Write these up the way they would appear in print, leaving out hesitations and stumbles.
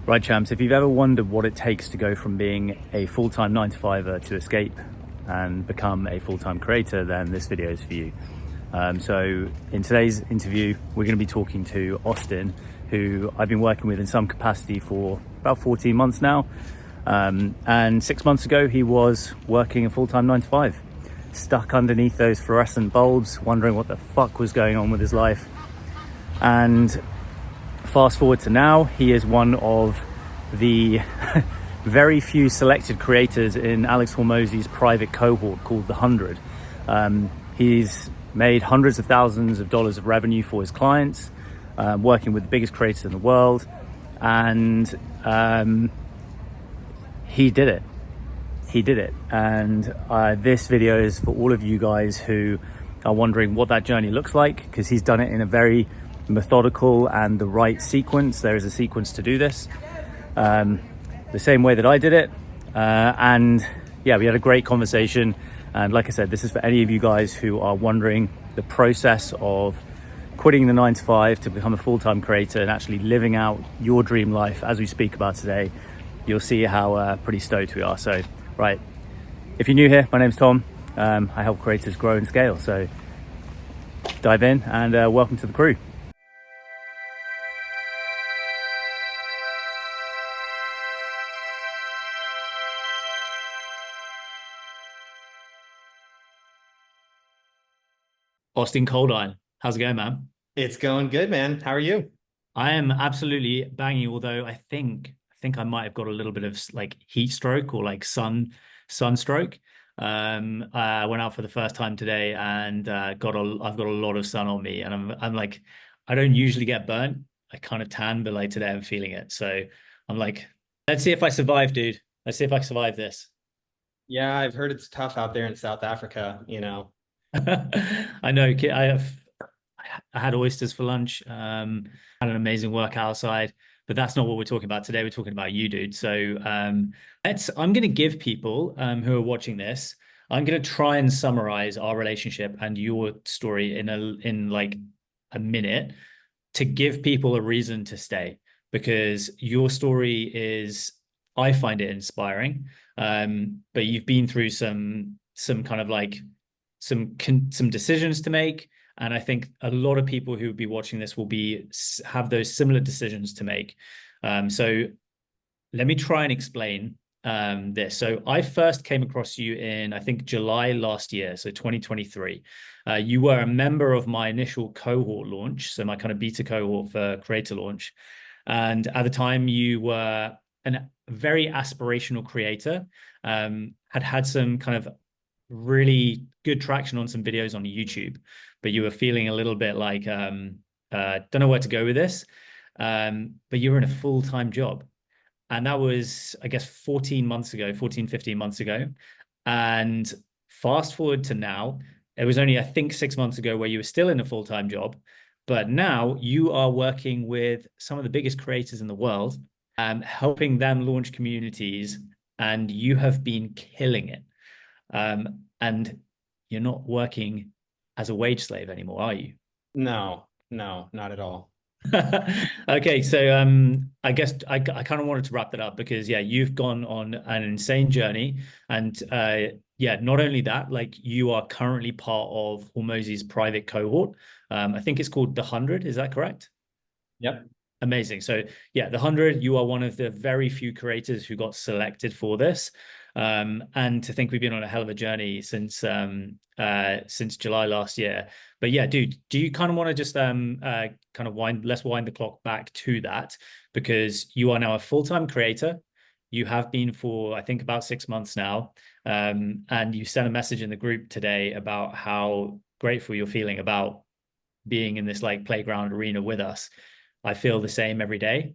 Right, champs, if you've ever wondered what it takes to go from being a full-time 9-to-5er to escape and become a full-time creator, then this video is for you. So in today's interview, we're going to be talking to Austin, who I've been working with in some capacity for about 14 months now. And 6 months ago, he was working a full-time 9-to-5, stuck underneath those fluorescent bulbs, wondering what the fuck was going on with his life. And fast forward to now, he is one of the very few selected creators in Alex Hormozi's private cohort called The 100. He's made hundreds of thousands of dollars of revenue for his clients, working with the biggest creators in the world. And he did it. He did it. And this video is for all of you guys who are wondering what that journey looks like, because he's done it in a very methodical and the right sequence. There is a sequence to do this, the same way that I did it. And yeah, we had a great conversation. And like I said, this is for any of you guys who are wondering the process of quitting the 9-to-5 to become a full-time creator and actually living out your dream life as we speak about today. You'll see how pretty stoked we are. So, right, if you're new here, my name's Tom. I help creators grow and scale. So dive in and welcome to the crew. Austin Coldine, how's it going, man? It's going good, man. How are you? I am absolutely banging, although I think I might have got a little bit of like heat stroke or like sunstroke. I went out for the first time today and I've got a lot of sun on me, and I'm like, I don't usually get burnt. I kind of tan, but like today I'm feeling it. So I'm like, let's see if I survive, dude. Let's see if I survive this. Yeah, I've heard it's tough out there in South Africa, I know. I had oysters for lunch. Had an amazing work outside, but that's not what we're talking about today. We're talking about you, dude. So I'm going to give people who are watching this, I'm going to try and summarize our relationship and your story in like a minute to give people a reason to stay, because your story is, I find it inspiring. But you've been through some kind of like some decisions to make. And I think a lot of people who will be watching this will have those similar decisions to make. So let me try and explain this. So I first came across you in, I think, July last year, so 2023. You were a member of my initial cohort launch, so my kind of beta cohort for CreatorLaunch. And at the time, you were a very aspirational creator, had some kind of really good traction on some videos on YouTube, but you were feeling a little bit like, don't know where to go with this. But you were in a full-time job. And that was, I guess, 15 months ago. And fast forward to now, it was only, I think, 6 months ago where you were still in a full-time job. But now you are working with some of the biggest creators in the world, helping them launch communities, and you have been killing it. And you're not working as a wage slave anymore, are you? No, not at all. Okay, so I guess I kind of wanted to wrap that up because yeah, you've gone on an insane journey, and yeah, not only that, like you are currently part of Hormozi's private cohort. I think it's called The 100. Is that correct? Yep. Amazing. So yeah, The 100, you are one of the very few creators who got selected for this. And to think we've been on a hell of a journey since July last year. But yeah, dude, do you kind of want to just kind of let's wind the clock back to that, because you are now a full-time creator. You have been for, I think, about 6 months now. And you sent a message in the group today about how grateful you're feeling about being in this like playground arena with us. I feel the same every day.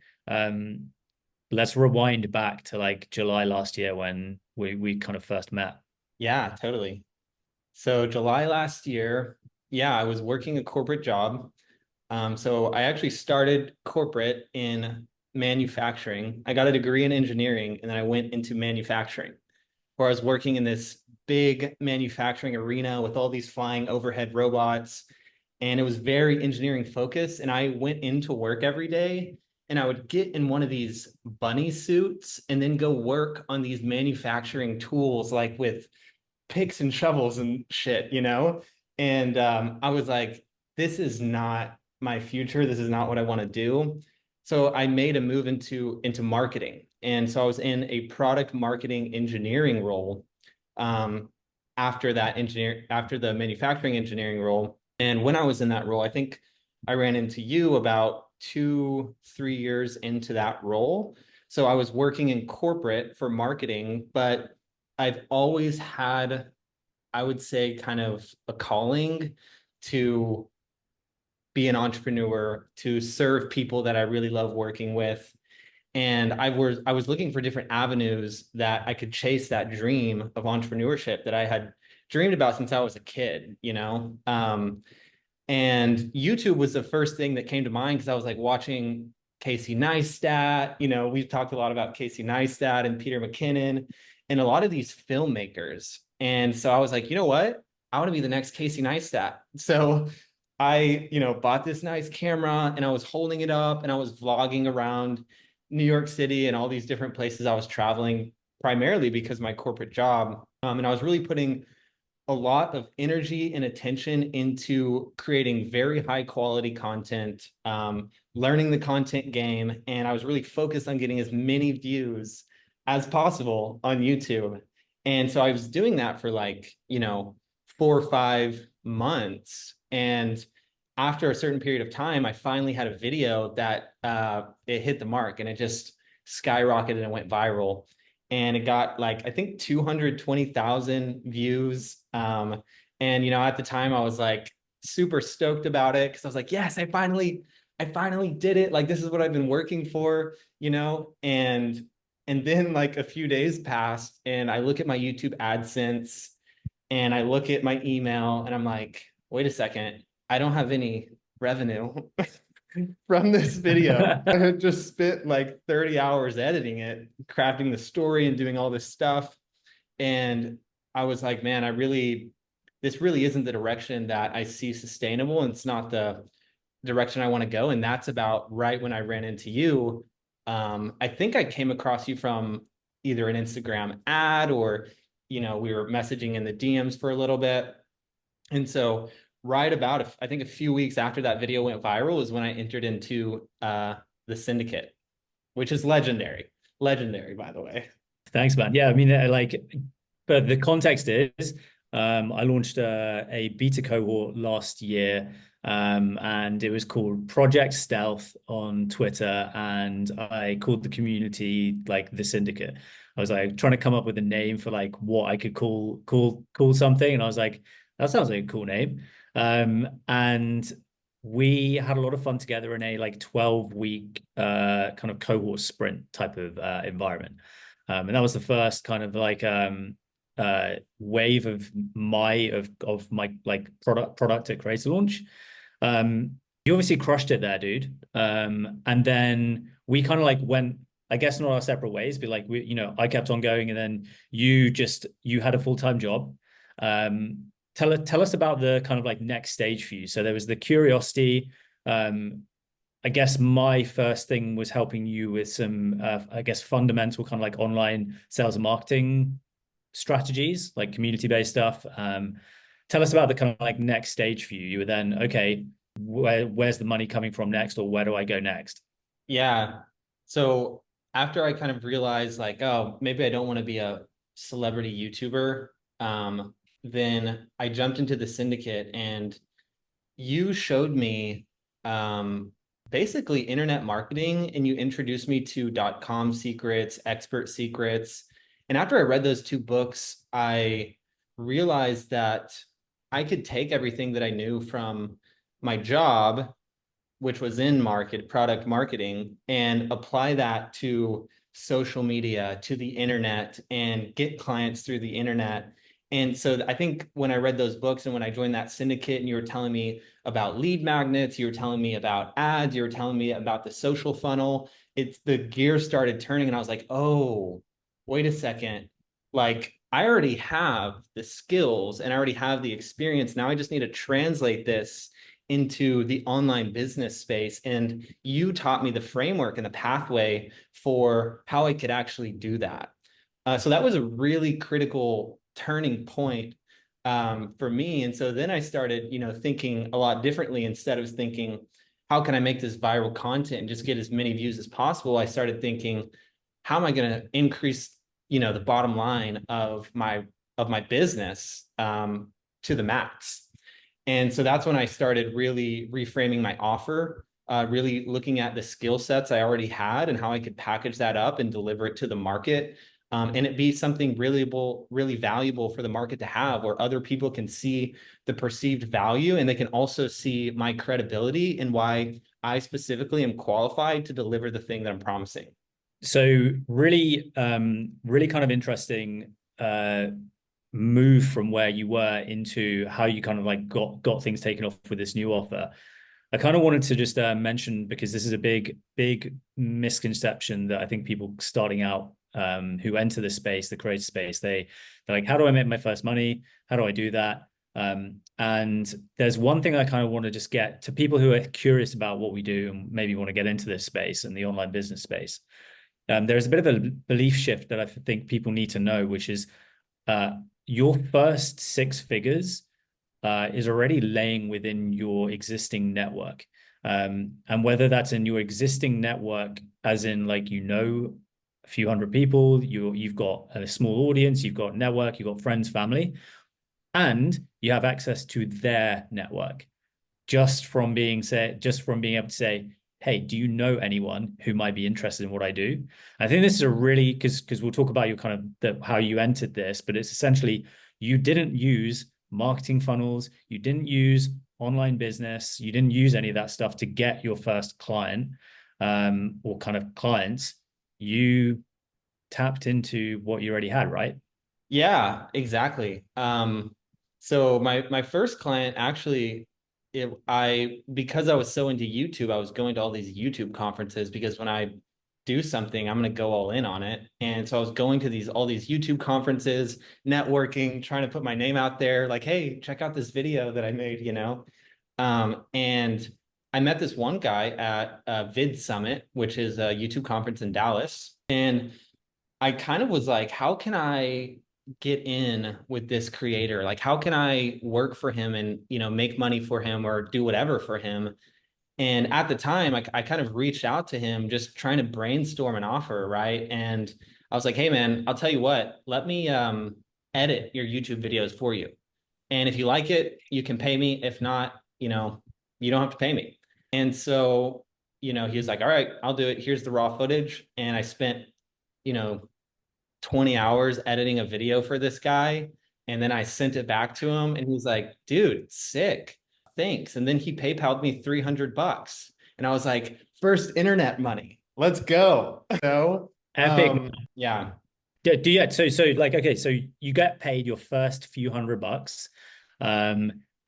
Let's rewind back to like July last year when we kind of first met. Yeah, totally. So July last year, yeah, I was working a corporate job. So I actually started corporate in manufacturing. I got a degree in engineering, and then I went into manufacturing, where I was working in this big manufacturing arena with all these flying overhead robots. And it was very engineering focused. And I went into work every day and I would get in one of these bunny suits and then go work on these manufacturing tools, like with picks and shovels and shit, you know? And I was like, this is not my future. This is not what I want to do. So I made a move into marketing. And so I was in a product marketing engineering role um, after the manufacturing engineering role. And when I was in that role, I think I ran into you about 2, 3 years into that role. So I was working in corporate for marketing, but I've always had, I would say, kind of a calling to be an entrepreneur, to serve people that I really love working with. And I was looking for different avenues that I could chase that dream of entrepreneurship that I had dreamed about since I was a kid, you know? And YouTube was the first thing that came to mind because I was like watching Casey Neistat. You know, we've talked a lot about Casey Neistat and Peter McKinnon and a lot of these filmmakers. And so I was like, you know what? I want to be the next Casey Neistat. So I, bought this nice camera and I was holding it up and I was vlogging around New York City and all these different places I was traveling primarily because of my corporate job. And I was really putting a lot of energy and attention into creating very high quality content, learning the content game. And I was really focused on getting as many views as possible on YouTube. And so I was doing that for like, 4 or 5 months. And after a certain period of time, I finally had a video that it hit the mark and it just skyrocketed and went viral. And it got like, I think 220,000 views. And at the time I was like super stoked about it because I was like, yes, I finally did it. Like, this is what I've been working for, and then like a few days passed and I look at my YouTube AdSense and I look at my email and I'm like, wait a second, I don't have any revenue from this video. I had just spent like 30 hours editing it, crafting the story and doing all this stuff. And I was like, man, this really isn't the direction that I see sustainable. And it's not the direction I want to go. And that's about right when I ran into you. I think I came across you from either an Instagram ad or, we were messaging in the DMs for a little bit. And so right about, I think a few weeks after that video went viral is when I entered into the syndicate, which is legendary. Legendary, by the way. Thanks, man. Yeah, I mean, but the context is, I launched a beta cohort last year, and it was called Project Stealth on Twitter, and I called the community like the Syndicate. I was like trying to come up with a name for like what I could call something, and I was like, that sounds like a cool name. And we had a lot of fun together in a like 12-week kind of cohort sprint type of environment. And that was the first kind of like wave of my like product at CreatorLaunch. You obviously crushed it there, dude. And then we kind of like went, I guess, not our separate ways, but like I kept on going, and then you had a full-time job. Tell us about the kind of like next stage for you. So there was the curiosity. I guess my first thing was helping you with some, I guess, fundamental kind of like online sales and marketing strategies, like community-based stuff. Tell us about the kind of like next stage for you. You were then, okay, where's the money coming from next, or where do I go next? Yeah. So after I kind of realized like, oh, maybe I don't want to be a celebrity YouTuber, then I jumped into the syndicate and you showed me basically internet marketing and you introduced me to .com secrets, expert secrets. And after I read those two books, I realized that I could take everything that I knew from my job, which was in product marketing, and apply that to social media, to the internet, and get clients through the internet. And so I think when I read those books and when I joined that syndicate and you were telling me about lead magnets, you were telling me about ads, you were telling me about the social funnel, the gears started turning and I was like, oh, wait a second. Like, I already have the skills and I already have the experience. Now I just need to translate this into the online business space. And you taught me the framework and the pathway for how I could actually do that. So that was a really critical turning point for me. And so then I started, thinking a lot differently. Instead of thinking, how can I make this viral content and just get as many views as possible? I started thinking, how am I going to increase, the bottom line of my business to the max? And so that's when I started really reframing my offer, really looking at the skill sets I already had and how I could package that up and deliver it to the market. And it be something really valuable for the market to have, where other people can see the perceived value, and they can also see my credibility and why I specifically am qualified to deliver the thing that I'm promising. So really, really kind of interesting move from where you were into how you kind of like got things taken off with this new offer. I kind of wanted to just mention, because this is a big misconception that I think people starting out who enter the space, the creator space, they're like, how do I make my first money? How do I do that? And there's one thing I kind of want to just get to people who are curious about what we do and maybe want to get into this space and the online business space. There's a bit of a belief shift that I think people need to know, which is your first six figures is already laying within your existing network. And whether that's in your existing network, as in like, a few hundred people, you've got a small audience, you've got network, you've got friends, family, and you have access to their network just from being able to say, hey, do you know anyone who might be interested in what I do? I think this is a really, because we'll talk about your kind of how you entered this, but it's essentially, you didn't use marketing funnels, you didn't use online business, you didn't use any of that stuff to get your first client or kind of clients. You tapped into what you already had, right? Yeah, exactly. So my first client actually, because I was so into YouTube, I was going to all these YouTube conferences, because when I do something, I'm going to go all in on it. And so I was going to all these YouTube conferences, networking, trying to put my name out there, like, hey, check out this video that I made. And I met this one guy at Vid Summit, which is a YouTube conference in Dallas. And I kind of was like, how can I get in with this creator? Like, how can I work for him and, make money for him or do whatever for him? And at the time, I kind of reached out to him, just trying to brainstorm an offer, right? And I was like, hey, man, I'll tell you what, let me edit your YouTube videos for you. And if you like it, you can pay me. If not, you don't have to pay me. And so, he was like, all right, I'll do it. Here's the raw footage. And I spent, you know, 20 hours editing a video for this guy. And then I sent it back to him, and he's like, dude, sick. Thanks. And then he PayPal'd me $300. And I was like, first internet money. Let's go. Epic. Yeah. So like, okay, so you get paid your first few $100.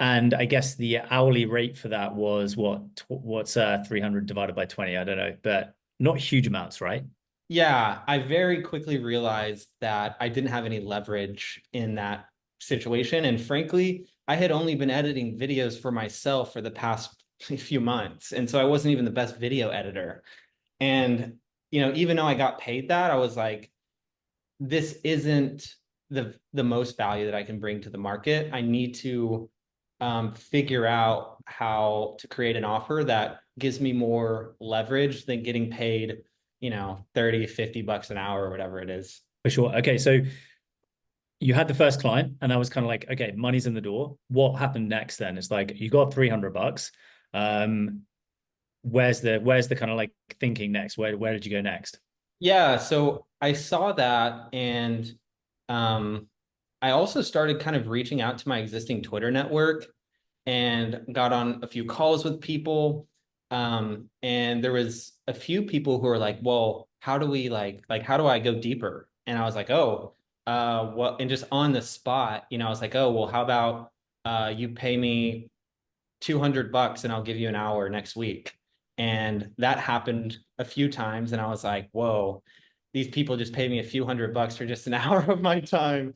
And I guess the hourly rate for that was what's 300 divided by 20? I don't know, but not huge amounts, right? Yeah, I very quickly realized that I didn't have any leverage in that situation. And frankly, I had only been editing videos for myself for the past few months. And so I wasn't even the best video editor. And, even though I got paid that, I was like, this isn't the most value that I can bring to the market. I need to figure out how to create an offer that gives me more leverage than getting paid 30, $50 an hour or whatever it is. For sure. Okay, so you had the first client, and that was kind of like, okay, money's in the door. What happened next then? It's like you got $300. Where's the kind of like thinking next? Where did you go next? Yeah, so I saw that, and I also started kind of reaching out to my existing Twitter network and got on a few calls with people. And there was a few people who were like, well, how do we how do I go deeper? And I was like, oh, well, and just on the spot, I was like, oh, well, how about you pay me $200 and I'll give you an hour next week. And that happened a few times. And I was like, whoa, these people just paid me a few $100 for just an hour of my time,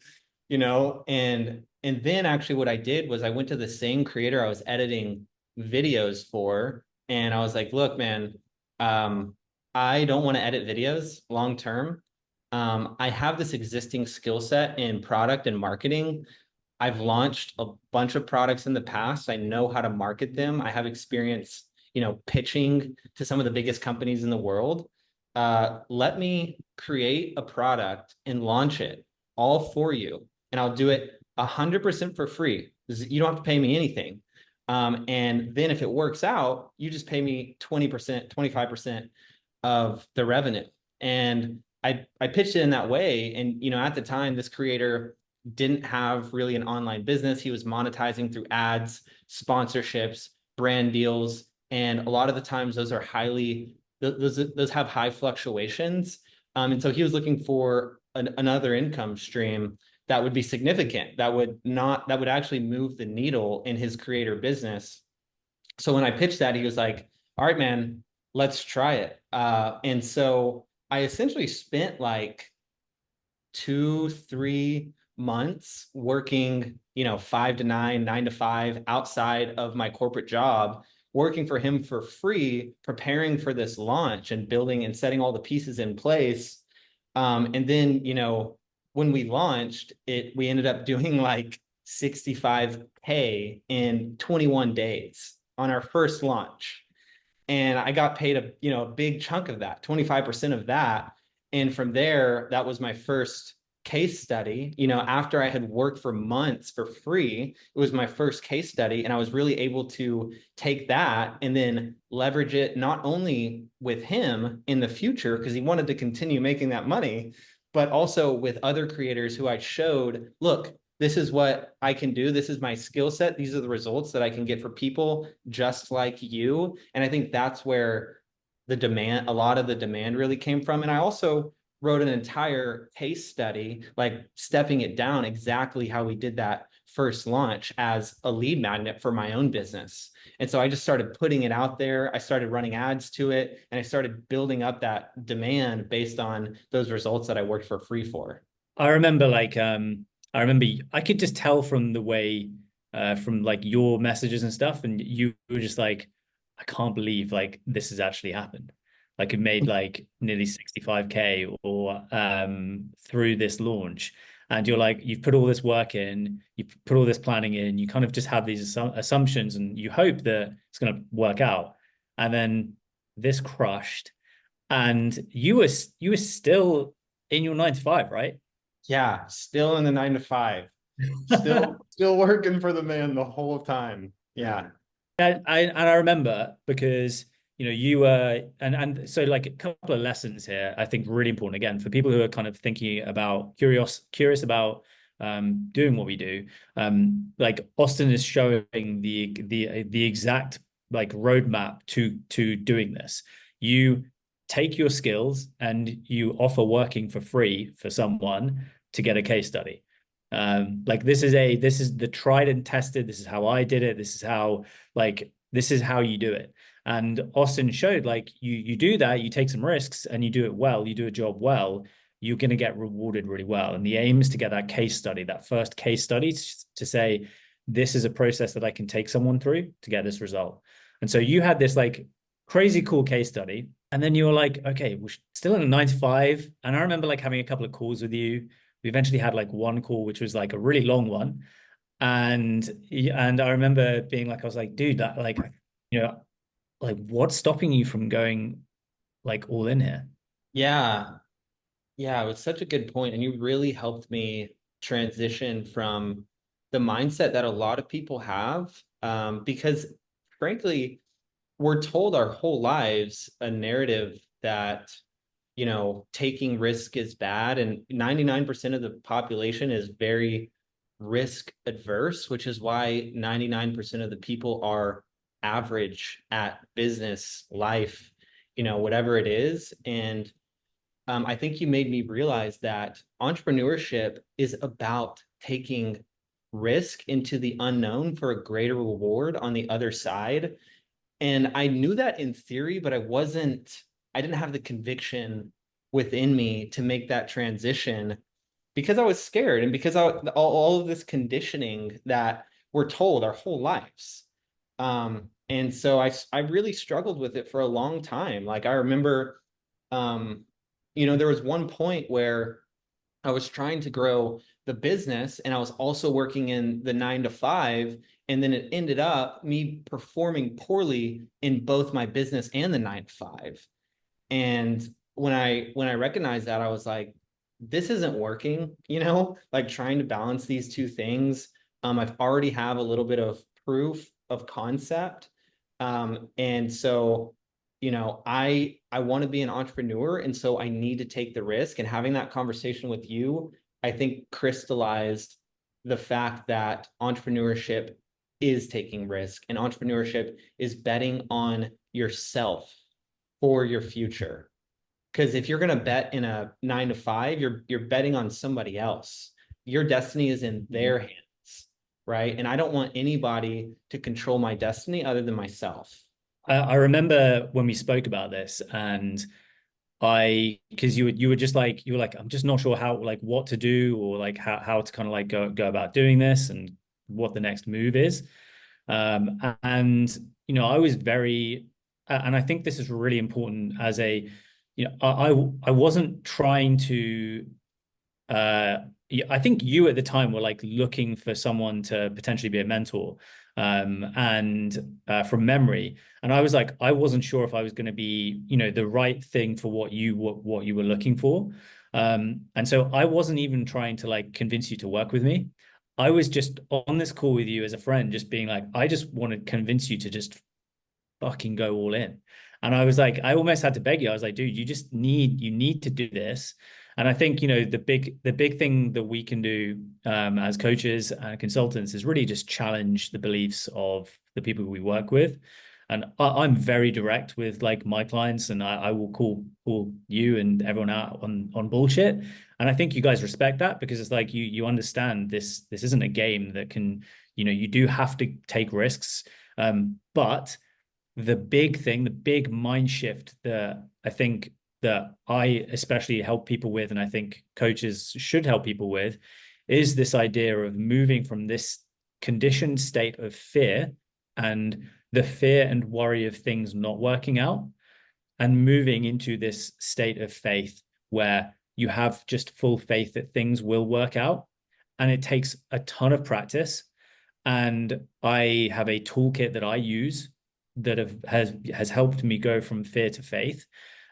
And then actually what I did was I went to the same creator I was editing videos for. And I was like, look, man, um, I don't want to edit videos long term. I have this existing skill set in product and marketing. I've launched a bunch of products in the past. I know how to market them. I have experience, pitching to some of the biggest companies in the world. Let me create a product and launch it all for you. And I'll do it 100% for free. You don't have to pay me anything. And then if it works out, you just pay me 20%, 25% of the revenue. And I pitched it in that way. And, at the time, this creator didn't have really an online business. He was monetizing through ads, sponsorships, brand deals. And a lot of the times those are those have high fluctuations. And so he was looking for another income stream that would be significant, that would actually move the needle in his creator business. So when I pitched that, he was like, all right, man, let's try it. And so I essentially spent like 2, 3 months working, 5 to 9, 9 to 5 outside of my corporate job, working for him for free, preparing for this launch and building and setting all the pieces in place. And then, when we launched it, we ended up doing like 65K in 21 days on our first launch. And I got paid a big chunk of that, 25% of that. And from there, that was my first case study. After I had worked for months for free, it was my first case study. And I was really able to take that and then leverage it not only with him in the future, because he wanted to continue making that money, but also with other creators who I showed, look, this is what I can do. This is my skill set. These are the results that I can get for people just like you. And I think that's where a lot of the demand really came from. And I also wrote an entire case study, like stepping it down exactly how we did that first launch as a lead magnet for my own business. And so I just started putting it out there. I started running ads to it, and I started building up that demand based on those results that I worked for free for. I remember I remember I could just tell from the way from like your messages and stuff, and you were just like, I can't believe like this has actually happened. Like it made like nearly 65K or through this launch. And you're like, you've put all this work in, you put all this planning in, you kind of just have these assumptions and you hope that it's going to work out. And then this crushed, and you were still in your 9 to 5, right? Yeah, still in the 9 to 5, still working for the man the whole time. Yeah. I remember because you were and so like a couple of lessons here I think really important again for people who are kind of thinking about curious about doing what we do. Like Austin is showing the exact like roadmap to doing this. You take your skills and you offer working for free for someone to get a case study. Like this is the tried and tested. This is how I did it. This is how you do it. And Austin showed like you do that, you take some risks and you do it well, you do a job well, you're going to get rewarded really well. And the aim is to get that case study, that first case study to say, this is a process that I can take someone through to get this result. And so you had this like crazy cool case study. And then you were like, okay, we're still in a 9 to 5. And I remember like having a couple of calls with you. We eventually had like one call, which was like a really long one. And I remember being like, I was like, dude, that like, you know, like what's stopping you from going like all in here? Yeah. Yeah, it was such a good point, and you really helped me transition from the mindset that a lot of people have, because frankly, we're told our whole lives a narrative that, taking risk is bad, and 99% of the population is very risk adverse, which is why 99% of the people are average at business, life, whatever it is. And I think you made me realize that entrepreneurship is about taking risk into the unknown for a greater reward on the other side. And I knew that in theory, but I didn't have the conviction within me to make that transition because I was scared and because all of this conditioning that we're told our whole lives. And so I really struggled with it for a long time. Like I remember, um, there was one point where I was trying to grow the business and I was also working in the 9 to 5. And then it ended up me performing poorly in both my business and the 9 to 5. And when I recognized that, I was like, this isn't working, like trying to balance these two things. I've already have a little bit of proof of concept. And so, I want to be an entrepreneur. And so I need to take the risk. And having that conversation with you, I think crystallized the fact that entrepreneurship is taking risk and entrepreneurship is betting on yourself for your future. Because if you're going to bet in a 9 to 5, you're betting on somebody else. Your destiny is in their hands, right? And I don't want anybody to control my destiny other than myself. I remember when we spoke about this, and because you were just like, I'm just not sure how, like, what to do, or like how to kind of like go about doing this and what the next move is. And I was very, and I think this is really important as a, I wasn't trying to, I think you at the time were like looking for someone to potentially be a mentor, and from memory. And I was like, I wasn't sure if I was going to be, the right thing for what you were looking for. And so I wasn't even trying to like convince you to work with me. I was just on this call with you as a friend, just being like, I just want to convince you to just fucking go all in. And I was like, I almost had to beg you. I was like, dude, you need to do this. And I think, the big thing that we can do, as coaches and consultants, is really just challenge the beliefs of the people we work with. And I'm very direct with like my clients, and I will call you and everyone out on bullshit. And I think you guys respect that, because it's like you understand this isn't a game that can, you do have to take risks. But the big thing, the big mind shift that I think that I especially help people with, and I think coaches should help people with, is this idea of moving from this conditioned state of fear and the fear and worry of things not working out, and moving into this state of faith where you have just full faith that things will work out. And it takes a ton of practice. And I have a toolkit that I use that has helped me go from fear to faith.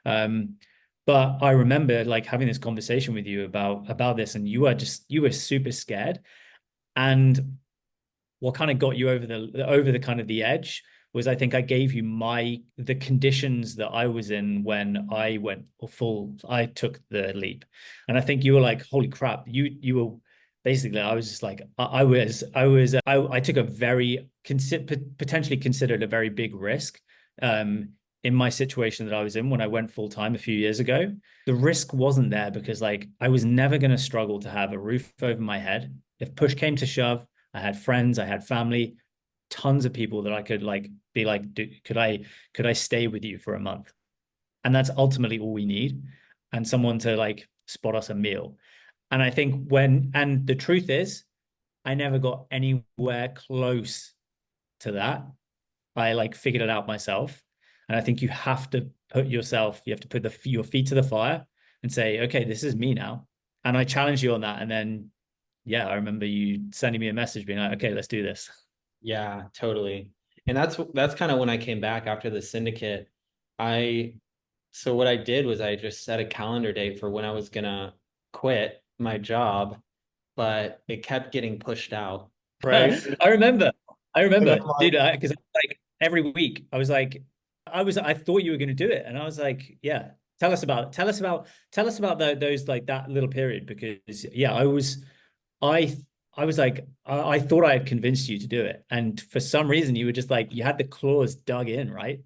But I remember like having this conversation with you about this, and you were super scared. And what kind of got you over the kind of the edge was, I think I gave you the conditions that I was in when I took the leap. And I think you were like, holy crap, you were basically, I was just like, I took a very potentially considered a very big risk, in my situation that I was in when I went full time a few years ago. The risk wasn't there because like I was never going to struggle to have a roof over my head. If push came to shove, I had friends, I had family, tons of people that I could like be like, could I stay with you for a month? And that's ultimately all we need. And someone to like spot us a meal. And I think and the truth is, I never got anywhere close to that. I like figured it out myself. And I think you have to you have to put your feet to the fire and say, okay, this is me now. And I challenge you on that. And then, yeah, I remember you sending me a message being like, okay, let's do this. Yeah, totally. And that's kind of when I came back after the syndicate. I So what I did was I just set a calendar date for when I was gonna quit my job, but it kept getting pushed out, right? I remember, And I'm dude, like, because like every week I thought you were going to do it. And I was like, yeah, tell us about those, like that little period, because yeah, I, I was like, I thought I had convinced you to do it. And for some reason you were just like, you had the claws dug in, right?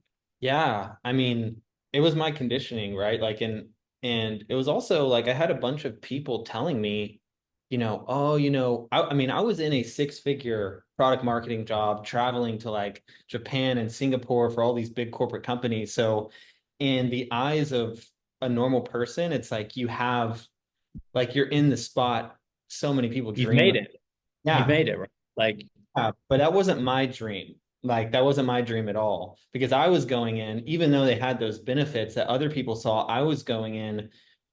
yeah, I mean, it was my conditioning, right? Like, and it was also like I had a bunch of people telling me, oh, I mean, I was in a 6-figure product marketing job, traveling to like Japan and Singapore for all these big corporate companies. So, in the eyes of a normal person, it's like you're in the spot so many people You've dream made of. it. You've Yeah, made it, right? Like, yeah, but that wasn't my dream. Like that wasn't my dream at all, because I was going in, even though they had those benefits that other people saw, I was going in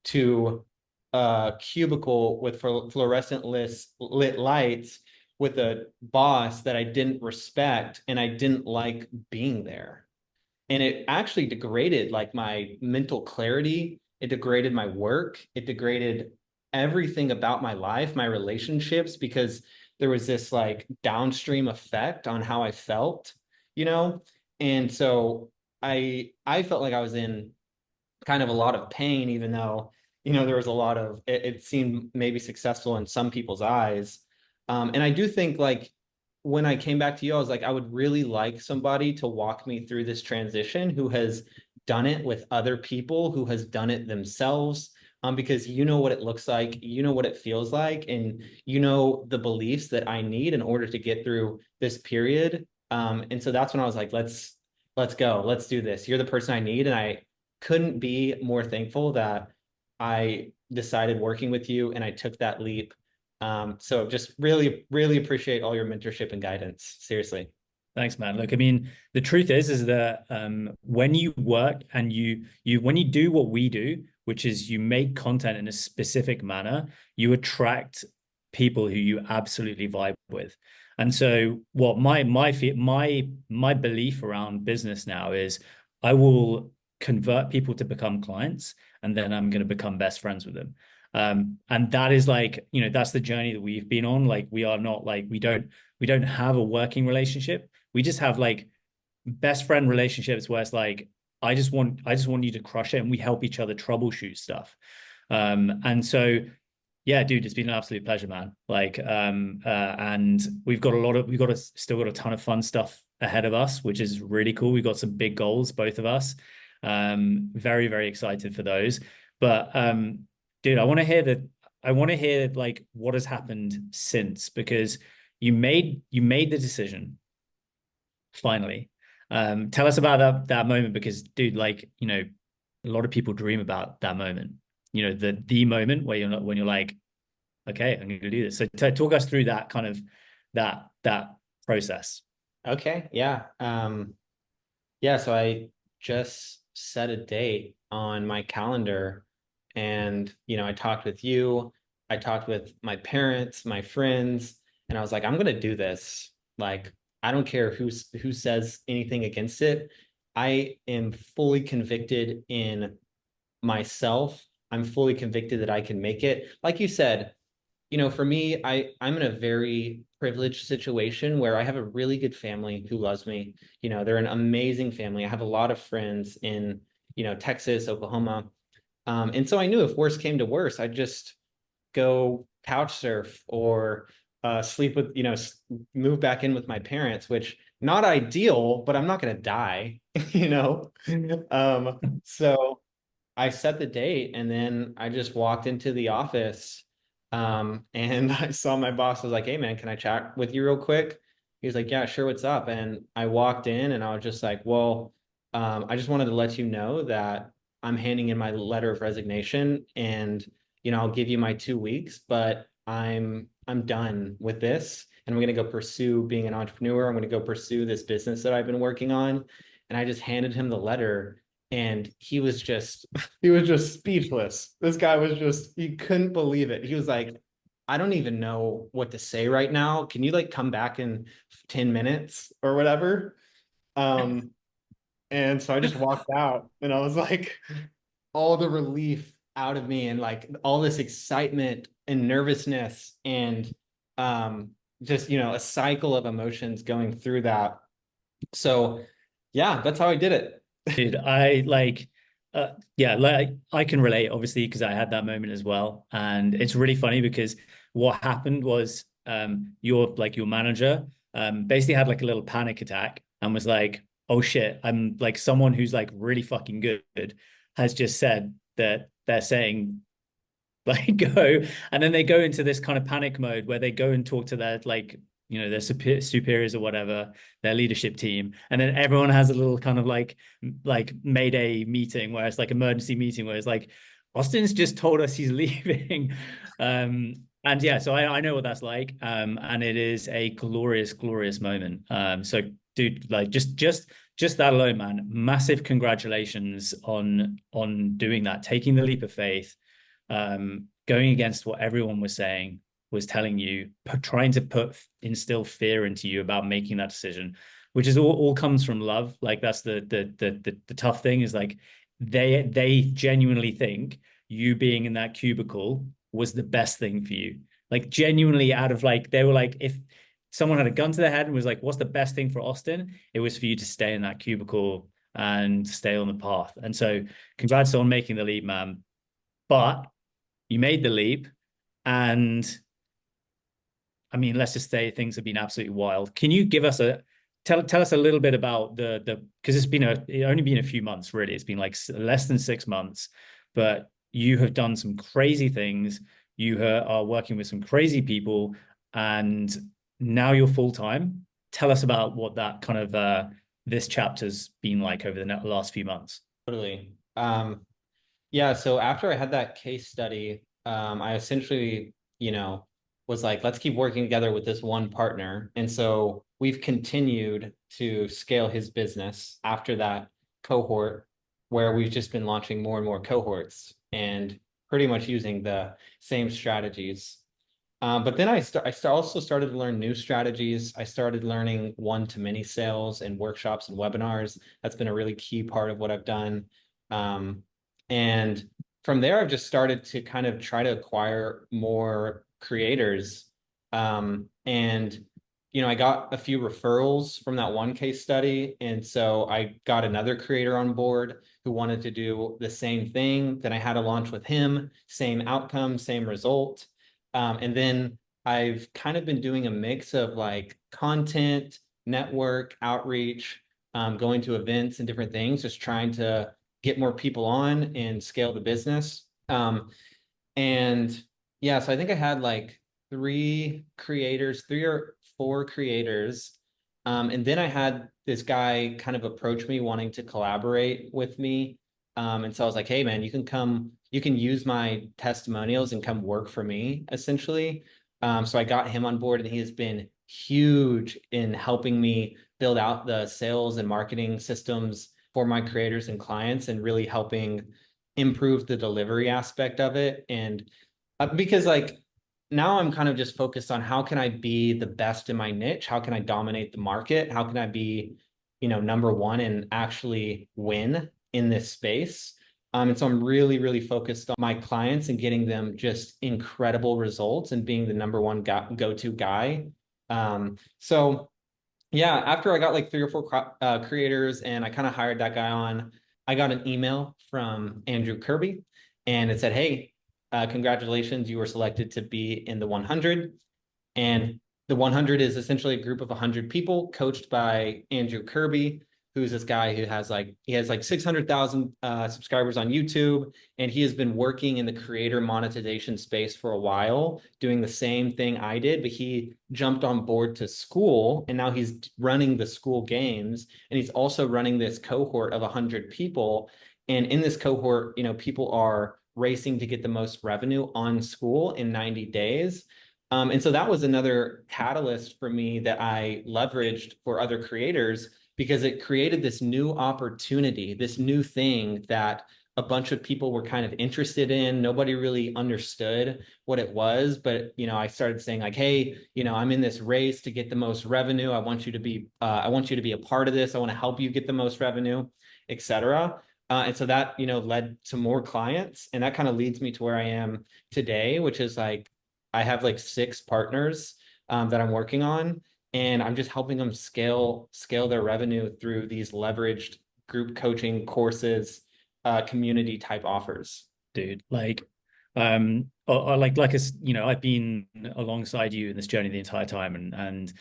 to a cubicle with fluorescent lit lights with a boss that I didn't respect, and I didn't like being there. And it actually degraded like my mental clarity. It degraded my work. It degraded everything about my life, my relationships, because there was this like downstream effect on how I felt, you know? And so I felt like I was in kind of a lot of pain, even though, there was a lot of it seemed maybe successful in some people's eyes. And I do think like when I came back to you, I was like, I would really like somebody to walk me through this transition who has done it with other people, who has done it themselves. Because you know what it looks like, you know what it feels like, and you know the beliefs that I need in order to get through this period. And so that's when I was like, let's go, let's do this. You're the person I need. And I couldn't be more thankful that I decided working with you and I took that leap. So just really, really appreciate all your mentorship and guidance. Seriously. Thanks, man. Look, I mean, the truth is that when you work and when you do what we do, which is you make content in a specific manner, you attract people who you absolutely vibe with. And so, what my belief around business now is, I will convert people to become clients, and then I'm going to become best friends with them. And that is like, that's the journey that we've been on. Like, we are not like we don't have a working relationship. We just have like best friend relationships where it's like, I just want you to crush it, and we help each other troubleshoot stuff. And so yeah, dude, it's been an absolute pleasure, man. Like and still got a ton of fun stuff ahead of us, which is really cool. We've got some big goals, both of us. Very, very excited for those. But dude, I want to hear like what has happened since, because you made the decision finally. Tell us about that moment, because dude, like, a lot of people dream about that moment. The moment where when you're like, okay, I'm going to do this. So talk us through that kind of that process. Okay. Yeah. Yeah. So I just set a date on my calendar, and, I talked with you, I talked with my parents, my friends, and I was like, I'm going to do this. Like, I don't care who says anything against it. I am fully convicted in myself. I'm fully convicted that I can make it. Like you said, for me, I'm in a very privileged situation where I have a really good family who loves me. They're an amazing family. I have a lot of friends in, Texas, Oklahoma. And so I knew if worse came to worse, I'd just go couch surf or sleep with, move back in with my parents, which not ideal, but I'm not going to die, you know? So I set the date, and then I just walked into the office, and I saw my boss. I was like, hey man, can I chat with you real quick? He was like, yeah, sure, what's up? And I walked in and I was just like, well, I just wanted to let you know that I'm handing in my letter of resignation, and I'll give you my 2 weeks, but I'm done with this, and I'm gonna go pursue being an entrepreneur. I'm gonna go pursue this business that I've been working on. And I just handed him the letter, and he was just speechless. This guy was just, he couldn't believe it. He was like, I don't even know what to say right now. Can you like come back in 10 minutes or whatever? Um, and so I just walked out, and I was like, all the relief out of me, and like all this excitement and nervousness, and just, a cycle of emotions going through that. So yeah, that's how I did it. Dude, I like, yeah, like I can relate, obviously, because I had that moment as well. And it's really funny because what happened was, your manager, basically had like a little panic attack and was like, oh shit, I'm like, someone who's like really fucking good has just said that they're saying like go, and then they go into this kind of panic mode where they go and talk to their like, their superiors or whatever, their leadership team, and then everyone has a little kind of like mayday meeting, where it's like emergency meeting, where it's like, Austin's just told us he's leaving. And yeah, so I know what that's like, and it is a glorious moment. So dude, like just that alone, man. Massive congratulations on doing that, taking the leap of faith, going against what everyone was saying, was telling you, trying to instill fear into you about making that decision, which is all comes from love. Like that's the tough thing is like they genuinely think you being in that cubicle was the best thing for you. Like genuinely out of like they were like if someone had a gun to their head and was like, what's the best thing for Austin? It was for you to stay in that cubicle and stay on the path. And so congrats on making the leap, man. But you made the leap. And I mean, let's just say things have been absolutely wild. Can you give us tell us a little bit about the because it only been a few months, really. It's been like less than 6 months, but you have done some crazy things. You are working with some crazy people, and now you're full time. Tell us about what that kind of this chapter's been like over the last few months. Totally. Yeah, so after I had that case study, I essentially, was like, let's keep working together with this one partner. And so we've continued to scale his business after that cohort, where we've just been launching more and more cohorts and pretty much using the same strategies. But then also started to learn new strategies. I started learning one-to-many sales and workshops and webinars. That's been a really key part of what I've done. And from there, I've just started to kind of try to acquire more creators. And I got a few referrals from that one case study. And so I got another creator on board who wanted to do the same thing. Then I had a launch with him, same outcome, same result. And then I've kind of been doing a mix of like content, network, outreach, going to events and different things, just trying to get more people on and scale the business. And yeah, so I think I had like three or four creators. And then I had this guy kind of approach me wanting to collaborate with me. And so I was like, hey, man, you can use my testimonials and come work for me, essentially. So I got him on board, and he has been huge in helping me build out the sales and marketing systems for my creators and clients and really helping improve the delivery aspect of it. And because like now I'm kind of just focused on how can I be the best in my niche? How can I dominate the market? How can I be, number one and actually win in this space? And so I'm really, really focused on my clients and getting them just incredible results and being the number one go-to guy. So yeah, after I got like three or four creators and I kind of hired that guy on, I got an email from Andrew Kirby, and it said, hey, congratulations, you were selected to be in the 100. And the 100 is essentially a group of 100 people coached by Andrew Kirby, who's this guy who has like 600,000 subscribers on YouTube, and he has been working in the creator monetization space for a while, doing the same thing I did, but he jumped on board to Skool, and now he's running the Skool games, and he's also running this cohort of 100 people. And in this cohort, people are racing to get the most revenue on Skool in 90 days. And so that was another catalyst for me that I leveraged for other creators, because it created this new opportunity, this new thing that a bunch of people were kind of interested in. Nobody really understood what it was, but I started saying like, hey, I'm in this race to get the most revenue. I want you to be a part of this. I want to help you get the most revenue, etc. And so that led to more clients, and that kind of leads me to where I am today, which is like I have like 6 partners that I'm working on, and I'm just helping them scale their revenue through these leveraged group coaching courses, community type offers. Dude, like or like as I've been alongside you in this journey the entire time, and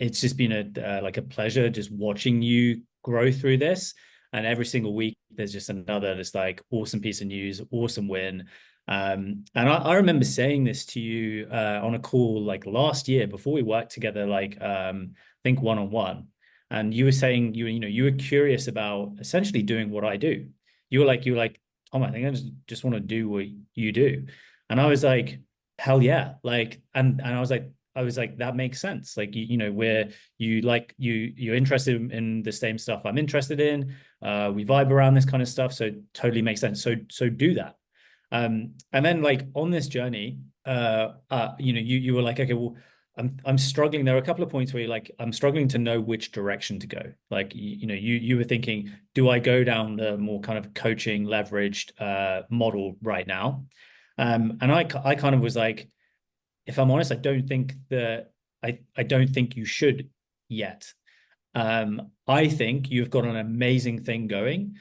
it's just been like a pleasure just watching you grow through this. And every single week there's just another just like awesome piece of news, awesome win. And I remember saying this to you on a call like last year before we worked together, like I think one-on-one. And you were saying you were curious about essentially doing what I do. You were like, Tom, I think I just want to do what you do. And I was like, hell yeah. Like, and I was like, I was like, that makes sense. Like, you know, where you're interested in the same stuff I'm interested in. We vibe around this kind of stuff. So totally makes sense. So do that. And then like on this journey, you know, you were like, okay, well, I'm struggling. There are a couple of points where you're like, I'm struggling to know which direction to go. Like, you know, you were thinking, do I go down the more kind of coaching leveraged model right now? And I kind of was like, if I'm honest, I don't think you should yet. I think you've got an amazing thing going.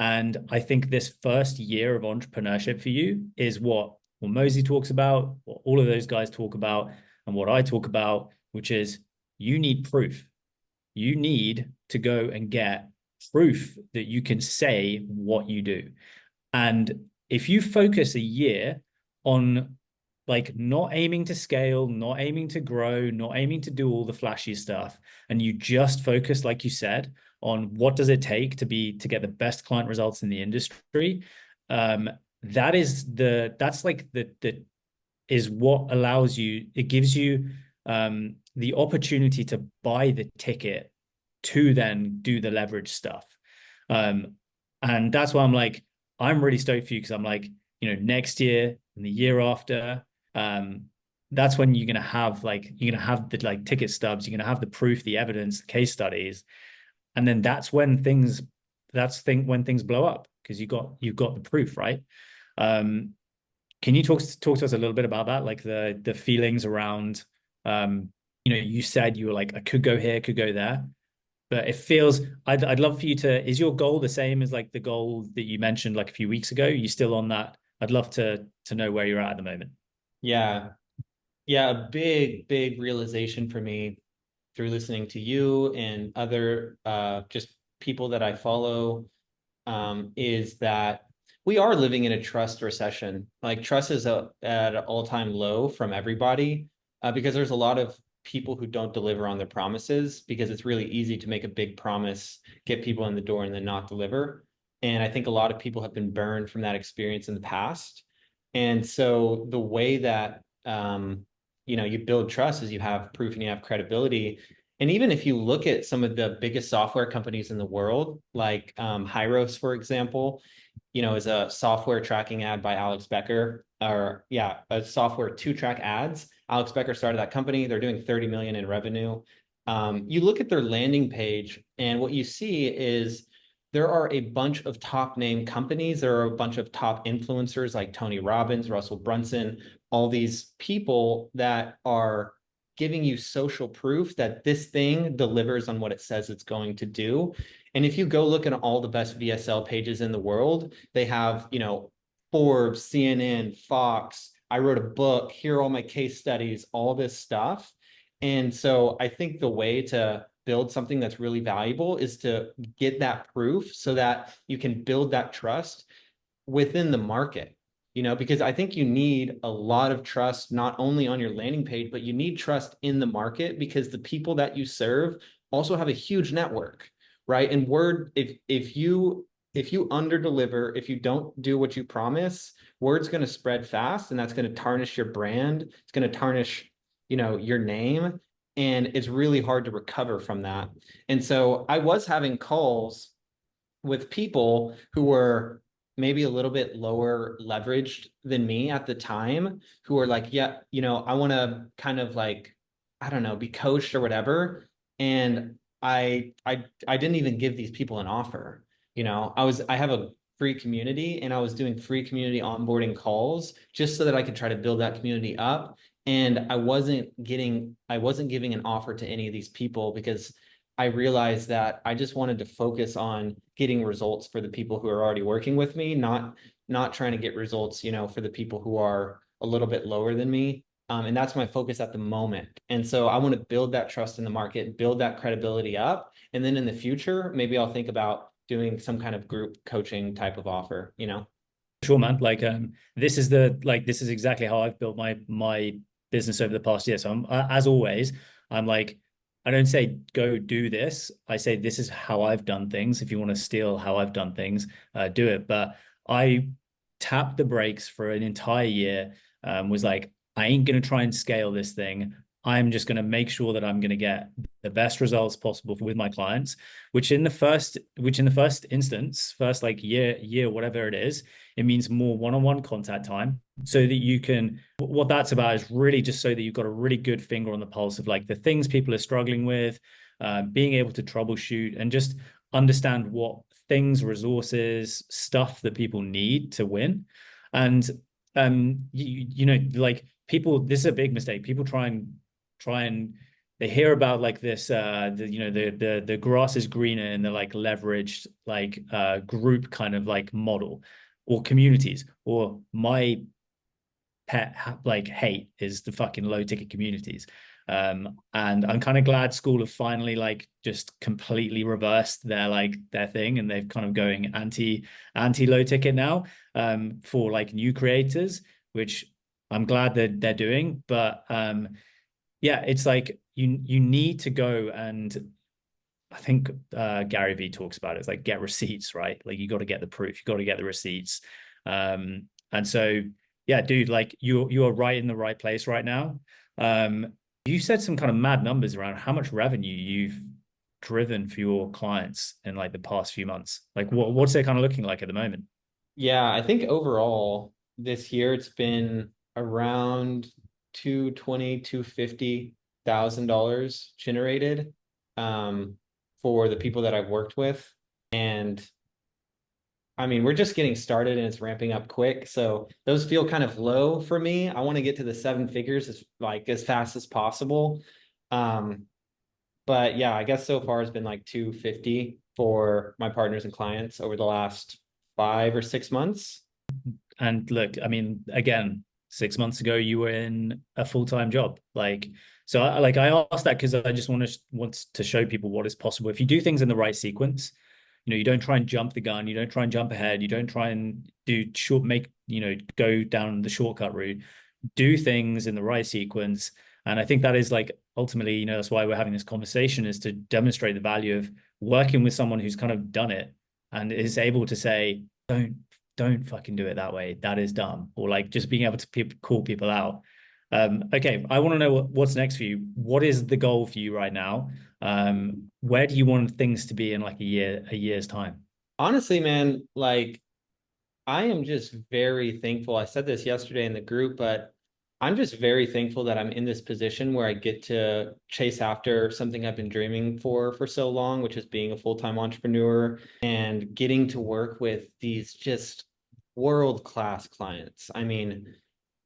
And I think this first year of entrepreneurship for you is what Mosey talks about, what all of those guys talk about, and what I talk about, which is you need proof. You need to go and get proof that you can say what you do. And if you focus a year on like not aiming to scale, not aiming to grow, not aiming to do all the flashy stuff, and you just focus, like you said, on what does it take to get the best client results in the industry, that's like the is what allows you, it gives you the opportunity to buy the ticket to then do the leverage stuff. And that's why I'm like, I'm really stoked for you because I'm like, you know, next year and the year after, that's when you're gonna have the like ticket stubs, you're gonna have the proof, the evidence, the case studies, and then when things blow up because you've got the proof, right? Can you talk to us a little bit about that, like the feelings around, you know, you said you were like, I could go here, could go there, but it feels I'd love for you to, is your goal the same as like the goal that you mentioned like a few weeks ago? Are you still on that? I'd love to know where you're at the moment. Yeah. Yeah, a big realization for me through listening to you and other just people that I follow, is that we are living in a trust recession. Like trust is at an all-time low from everybody, because there's a lot of people who don't deliver on their promises because it's really easy to make a big promise, get people in the door, and then not deliver. And I think a lot of people have been burned from that experience in the past. And so the way that you build trust is you have proof and you have credibility. And even if you look at some of the biggest software companies in the world, like Hyros, for example, is a software tracking ad by Alex Becker, or yeah, a software to track ads. Alex Becker started that company. They're doing 30 million in revenue. You look at their landing page, and what you see is there are a bunch of top name companies. There are a bunch of top influencers like Tony Robbins, Russell Brunson, all these people that are giving you social proof that this thing delivers on what it says it's going to do. And if you go look at all the best VSL pages in the world, they have, Forbes, CNN, Fox. I wrote a book. Here are all my case studies, all this stuff. And so I think the way to build something that's really valuable is to get that proof so that you can build that trust within the market. Because I think you need a lot of trust, not only on your landing page, but you need trust in the market because the people that you serve also have a huge network, right? And if you under deliver, if you don't do what you promise, word's going to spread fast, and that's going to tarnish your brand. It's going to tarnish, your name, and it's really hard to recover from that. And so I was having calls with people who were maybe a little bit lower leveraged than me at the time, who were like, yeah, I want to kind of like, I don't know, be coached or whatever. And I didn't even give these people an offer. I have a free community, and I was doing free community onboarding calls just so that I could try to build that community up. And I wasn't giving an offer to any of these people because I realized that I just wanted to focus on getting results for the people who are already working with me, not trying to get results, for the people who are a little bit lower than me. And that's my focus at the moment. And so I want to build that trust in the market, build that credibility up. And then in the future, maybe I'll think about doing some kind of group coaching type of offer. Sure, man. Like, this is exactly how I've built my business over the past year. So as always, I'm like, I don't say go do this. I say this is how I've done things. If you want to steal how I've done things, do it. But I tapped the brakes for an entire year. Was like, I ain't gonna try and scale this thing. I'm just going to make sure that I'm going to get the best results possible with my clients, which in the first instance, first like year, whatever it is, it means more one-on-one contact time so that you can, what that's about is really just so that you've got a really good finger on the pulse of like the things people are struggling with, being able to troubleshoot and just understand what things, resources, stuff that people need to win. And you know, like people, this is a big mistake. People try and they hear about like this you know, the grass is greener in the like leveraged like group kind of like model or communities, or my pet like hate is the fucking low ticket communities. And I'm kind of glad Skool have finally like just completely reversed their like their thing, and they've kind of going anti low ticket now, for like new creators, which I'm glad that they're doing. But yeah, it's like you need to go, and I think Gary Vee talks about it. It's like get receipts, right? Like you got to get the proof, you got to get the receipts. And so yeah, dude, like you are right in the right place right now. You said some kind of mad numbers around how much revenue you've driven for your clients in like the past few months. Like what's it kind of looking like at the moment? Yeah, I think overall this year it's been around 250,000 generated for the people that I've worked with. And I mean, we're just getting started and it's ramping up quick. So those feel kind of low for me. I want to get to the seven figures as fast as possible. Um, but yeah, I guess so far it's been like 250 for my partners and clients over the last 5 or 6 months. And look, I mean, again, 6 months ago, you were in a full-time job. Like, so I asked that because I just want to show people what is possible. If you do things in the right sequence, you know, you don't try and jump the gun, you don't try and jump ahead, you don't try and go down the shortcut route, do things in the right sequence. And I think that is like ultimately, you know, that's why we're having this conversation, is to demonstrate the value of working with someone who's kind of done it and is able to say, don't fucking do it that way. That is dumb. Or like just being able to call people out. Okay, I want to know what's next for you. What is the goal for you right now? Where do you want things to be in like a year's time? Honestly, man, like I am just very thankful. I said this yesterday in the group, but I'm just very thankful that I'm in this position where I get to chase after something I've been dreaming for so long, which is being a full-time entrepreneur and getting to work with these just world-class clients. I mean,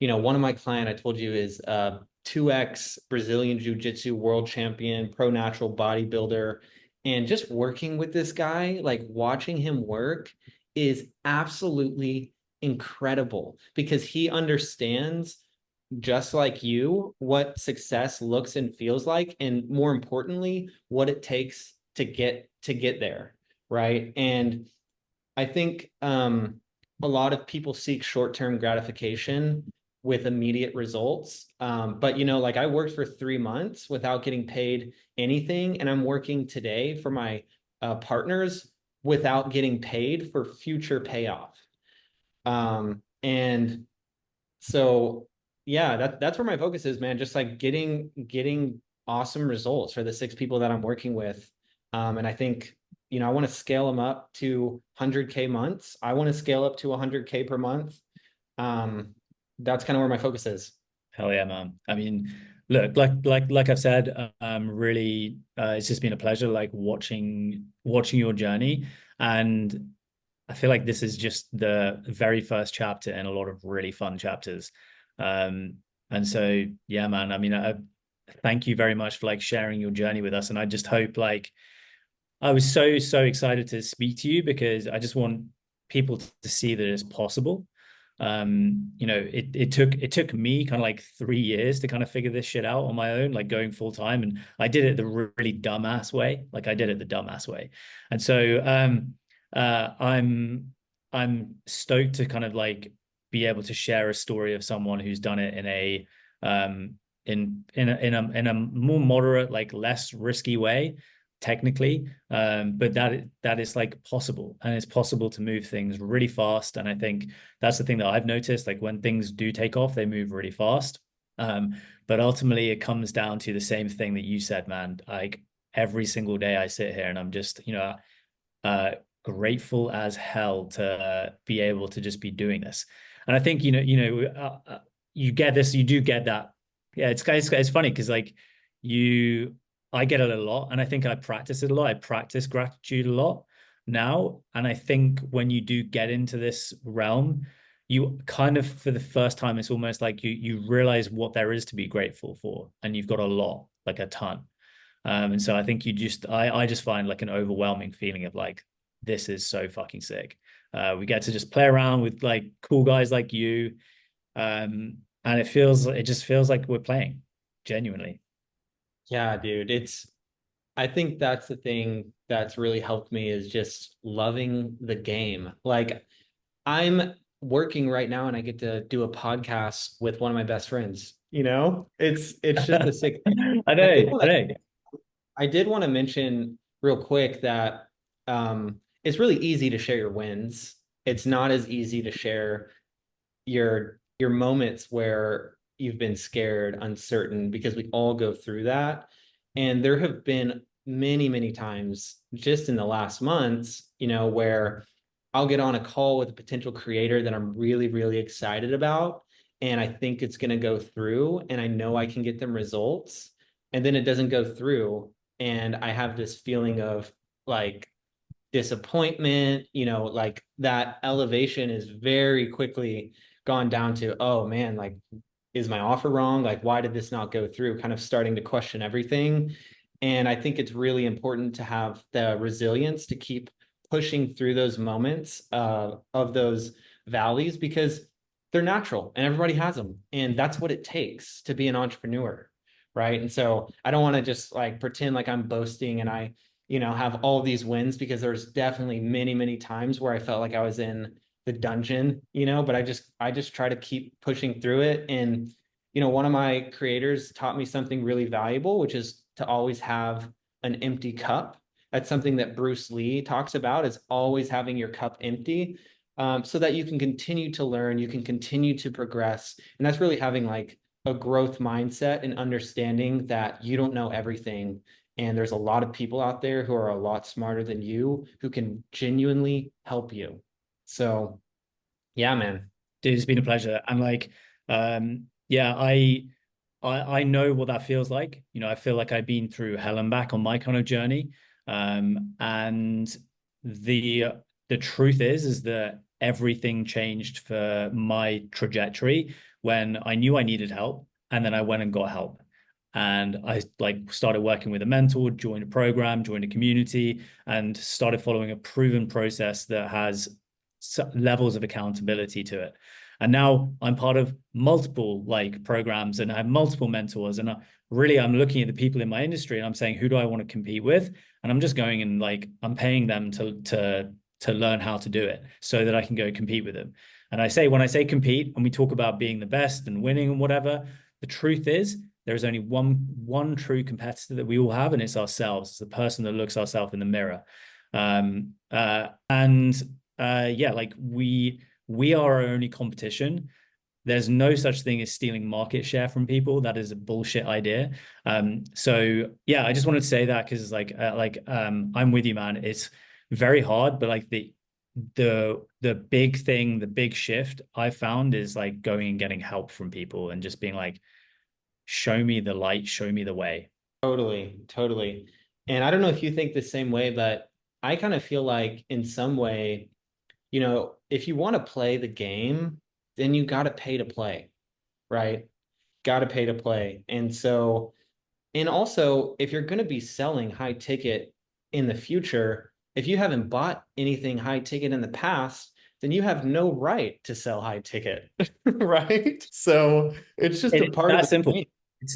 one of my client I told you is 2x Brazilian Jiu-Jitsu world champion, pro natural bodybuilder. And just working with this guy, like watching him work is absolutely incredible because he understands, just like you, what success looks and feels like, and more importantly, what it takes to get there, right? And I think a lot of people seek short-term gratification with immediate results. But like I worked for 3 months without getting paid anything, and I'm working today for my partners without getting paid for future payoff. And so yeah, that's where my focus is, man. Just like getting awesome results for the 6 people that I'm working with. And I think, I want to scale them up to 100K months. I want to scale up to 100K per month. Um, that's kind of where my focus is. Hell yeah, man. I mean, look, like I've said, really, it's just been a pleasure, like watching your journey, and I feel like this is just the very first chapter in a lot of really fun chapters. And so, yeah, man. I mean, I thank you very much for like sharing your journey with us, and I just hope like I was so excited to speak to you because I just want people to see that it's possible. It took me kind of like 3 years to kind of figure this shit out on my own, like going full time, and I did it the really dumbass way. Like I did it the dumbass way, and so I'm stoked to kind of like be able to share a story of someone who's done it in a in a more moderate, like less risky way technically, but that is like possible, and it's possible to move things really fast. And I think that's the thing that I've noticed, like when things do take off, they move really fast. But ultimately it comes down to the same thing that you said, man. Like every single day I sit here and I'm just, uh, grateful as hell to be able to just be doing this. And I think, you get this, you do get that. Yeah, it's funny because like you, I get it a lot, and I think I practice it a lot. I practice gratitude a lot now, and I think when you do get into this realm, you kind of for the first time, it's almost like you realize what there is to be grateful for, and you've got a lot, like a ton. And so I think I just find like an overwhelming feeling of like, this is so fucking sick. We get to just play around with like cool guys like you. And it just feels like we're playing genuinely. Yeah, dude. I think that's the thing that's really helped me is just loving the game. Like I'm working right now and I get to do a podcast with one of my best friends. It's just a sick thing. I I did know, I want know. I did want to mention real quick that it's really easy to share your wins. It's not as easy to share your moments where you've been scared, uncertain, because we all go through that. And there have been many, many times just in the last months, where I'll get on a call with a potential creator that I'm really, really excited about. And I think it's going to go through, and I know I can get them results. And then it doesn't go through. And I have this feeling of like disappointment, like that elevation is very quickly gone down to, oh man, like, is my offer wrong? Like, why did this not go through? Kind of starting to question everything. And I think it's really important to have the resilience to keep pushing through those moments of those valleys because they're natural and everybody has them. And that's what it takes to be an entrepreneur. Right. And so I don't want to just like pretend like I'm boasting and I have all these wins because there's definitely many, many times where I felt like I was in the dungeon, but I just try to keep pushing through it. And, one of my creators taught me something really valuable, which is to always have an empty cup. That's something that Bruce Lee talks about is always having your cup empty, so that you can continue to learn, you can continue to progress. And that's really having like a growth mindset and understanding that you don't know everything and there's a lot of people out there who are a lot smarter than you who can genuinely help you. So, yeah, man. Dude, it's been a pleasure. And like, yeah, I know what that feels like. I feel like I've been through hell and back on my kind of journey. And the the truth is that everything changed for my trajectory when I knew I needed help, and then I went and got help. And I like started working with a mentor, joined a program, joined a community, and started following a proven process that has levels of accountability to it. And now I'm part of multiple like programs and I have multiple mentors. And I'm looking at the people in my industry and I'm saying, who do I want to compete with? And I'm just going and like I'm paying them to learn how to do it so that I can go compete with them. And when I say compete, and we talk about being the best and winning and whatever, the truth is there is only one true competitor that we all have, and it's ourselves. It's the person that looks ourselves in the mirror. And yeah, like we are our only competition. There's no such thing as stealing market share from people. That is a bullshit idea. So yeah, I just wanted to say that because it's I'm with you, man. It's very hard, but like the big thing, the big shift I found is like going and getting help from people and just being like, show me the light, show me the way. Totally, totally. And I don't know if you think the same way, but I kind of feel like in some way, if you want to play the game, then you got to pay to play, right? Got to pay to play. And so, and also, if you're going to be selling high ticket in the future, if you haven't bought anything high ticket in the past, then you have no right to sell high ticket, right? So it's just a It's part of that the simple. game. It's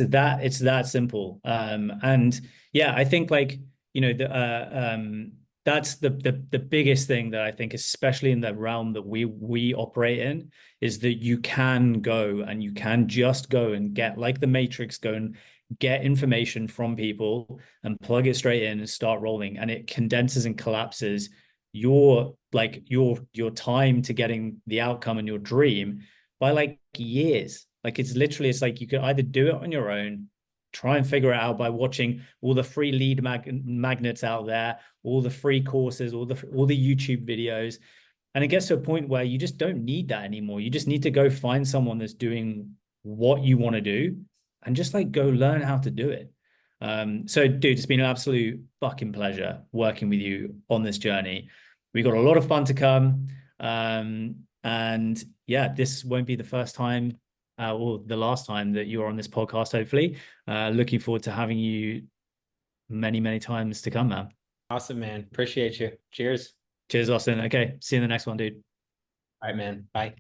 that simple. And yeah, I think like, that's the biggest thing that I think, especially in the realm that we operate in, is that you can go and you can just go and get like the Matrix, go and get information from people and plug it straight in and start rolling. And it condenses and collapses your time to getting the outcome and your dream by like years. Like it's like you could either do it on your own, try and figure it out by watching all the free lead magnets out there, all the free courses, all the YouTube videos. And it gets to a point where you just don't need that anymore. You just need to go find someone that's doing what you want to do and just like go learn how to do it. So dude, it's been an absolute fucking pleasure working with you on this journey. We got a lot of fun to come. And yeah, this won't be the first time or the last time that you're on this podcast, hopefully. Looking forward to having you many, many times to come, man. Awesome, man. Appreciate you. Cheers. Cheers, Austin. Okay, see you in the next one, dude. All right, man. Bye.